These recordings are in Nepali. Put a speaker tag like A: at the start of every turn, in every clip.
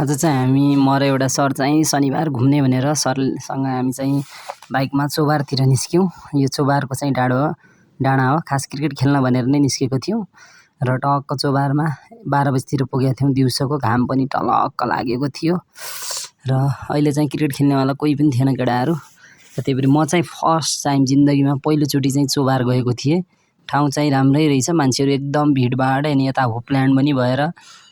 A: आज चाहिँ हामी म र एउटा सर चाहिँ शनिबार घुम्ने भनेर सरसँग हामी चाहिँ बाइकमा चोबारतिर निस्क्यौँ। यो चोबारको चाहिँ डाँडा हो, खास क्रिकेट खेल्न भनेर नै निस्केको थियौँ र टक्क चोबारमा 12 बजीतिर पुगेका थियौँ। दिउँसोको घाम पनि टलक्क लागेको थियो र अहिले चाहिँ क्रिकेट खेल्नेवाला कोही पनि थिएन केटाहरू। र त्यही भएर म चाहिँ फर्स्ट टाइम जिन्दगीमा पहिलोचोटि चाहिँ चोबार गएको थिएँ। ठाउँ चाहिँ राम्रै रहेछ, मान्छेहरू एकदम भिडभाड, अनि यता होपल्यान्ड पनि भएर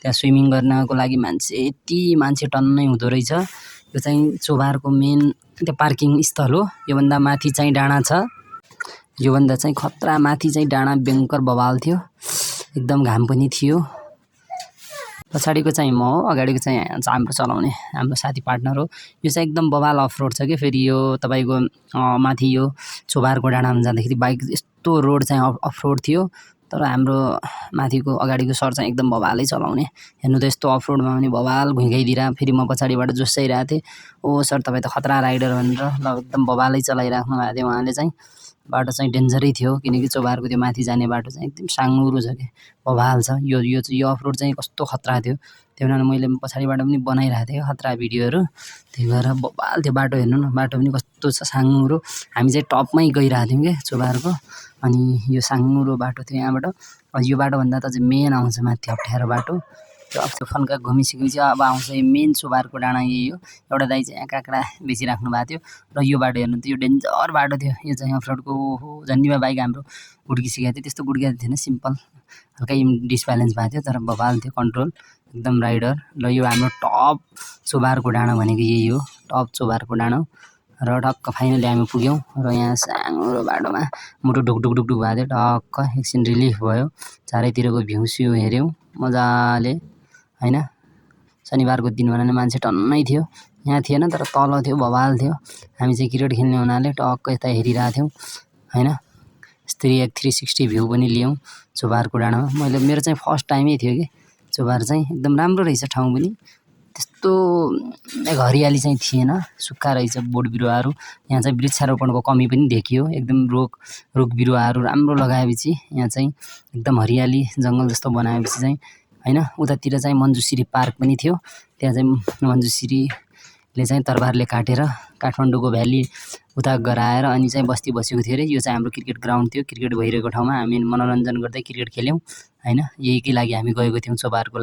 A: त्यहाँ स्विमिङ गर्नको लागि यति मान्छे टन्नै हुँदो रहेछ। यो चाहिँ चोबारको मेन त्यो पार्किङ स्थल हो। योभन्दा माथि चाहिँ डाँडा छ, योभन्दा चाहिँ खतरा माथि चाहिँ डाँडा भयङ्कर बवाल थियो, एकदम घाम पनि थियो। पछाडिको चाहिँ म हो, अगाडिको चाहिँ हाम्रो चलाउने हाम्रो साथी पार्टनर हो। यो चाहिँ एकदम बवाल अफ रोड छ कि फेरि यो तपाईँको माथि यो चोबारको डाँडामा जाँदाखेरि बाइक यस्तो रोड चाहिँ अफ रोड थियो, तर हाम्रो माथिको अगाडिको सर चाहिँ एकदम बवालै चलाउने। हेर्नु त यस्तो अफ रोडमा पनि बवाल घुइँगाइदिरहेको, फेरि म पछाडिबाट जोसाइरहेको थिएँ, ओ सर तपाईँ त खतरा राइडर भनेर। ल एकदम बवालै चलाइराख्नु भएको थियो उहाँले चाहिँ। बाटो चाहिँ डेन्जरै थियो किनकि चोबारको त्यो माथि जाने बाटो चाहिँ एकदम साँघुरो छ कि बवाल छ। यो अफ रोड चाहिँ कस्तो खतरा थियो, त्यही भएर मैले पछाडिबाट पनि बनाइरहेको थिएँ खतरा भिडियोहरू। त्यही भएर बवाल त्यो बाटो हेर्नु न, बाटो पनि कस्तो छ साँघुरो। हामी चाहिँ टपमै गइरहेको थियौँ कि चोबारको, अनि यो साँघुरो बाटो थियो यहाँबाट। यो बाटोभन्दा त चाहिँ मेन आउँछ माथि अप्ठ्यारो बाटो। त्यो फन्का घुमिसकेपछि अब आउँछ यो मेन चोबारको डाँडा। यही हो, एउटा दाइ चाहिँ यहाँ काँक्रा बेचिराख्नु भएको थियो र यो बाटो हेर्नु त यो डेन्जर बाटो थियो। यो चाहिँ अफ रोडको हो झन्डीमा बाइक हाम्रो गुड्किसकेको थियो, त्यस्तो गुड्किएको थिएन, सिम्पल हल्का डिसब्यालेन्स भएको थियो, तर बवाल थियो कन्ट्रोल एकदम राइडर। र यो हाम्रो टप चोबारको डाँडा भनेको यही हो, टप चोबारको डाँडा। र टक्क फाइनली हामी पुग्यौँ र यहाँ साँघुरो बाटोमा मुटु ढुकढुक भएको थियो। टक्क एकछिन रिलिफ भयो, चारैतिरको भ्यू स्यू हेऱ्यौँ मजाले होइन। शनिबारको दिन भने मान्छे टन्नै थियो, यहाँ थिएन तर तल थियो, बवाल थियो। हामी चाहिँ क्रिकेट खेल्ने हुनाले टक्क यता हेरिरहेको थियौँ होइन। यस्तरी एक 360 भ्यू पनि लियौँ चोबारको डाँडामा। मेरो चाहिँ फर्स्ट टाइमै थियो कि चोबार चाहिँ, एकदम राम्रो रहेछ ठाउँ पनि, त्यस्तो हरियाली चाहिँ थिएन, सुक्खा रहेछ बोट बिरुवाहरू। यहाँ चाहिँ वृक्षारोपणको कमी पनि देखियो, एकदम रुख बिरुवाहरू राम्रो लगाएपछि यहाँ चाहिँ एकदम हरियाली जङ्गल जस्तो बनाएपछि चाहिँ होइन। उतातिर चाहिँ मञ्जुश्री पार्क पनि थियो, त्यहाँ चाहिँ मञ्जुश्रीले चाहिँ तरबारले काटेर काठमाडौँको भ्याली उता गराएर अनि चाहिँ बस्ती बसेको थियो अरे। यो चाहिँ हाम्रो क्रिकेट ग्राउन्ड थियो, क्रिकेट भइरहेको ठाउँमा हामी मनोरञ्जन गर्दै क्रिकेट खेल्यौँ होइन। यहीकै लागि हामी गएको थियौँ चोबारको लागि।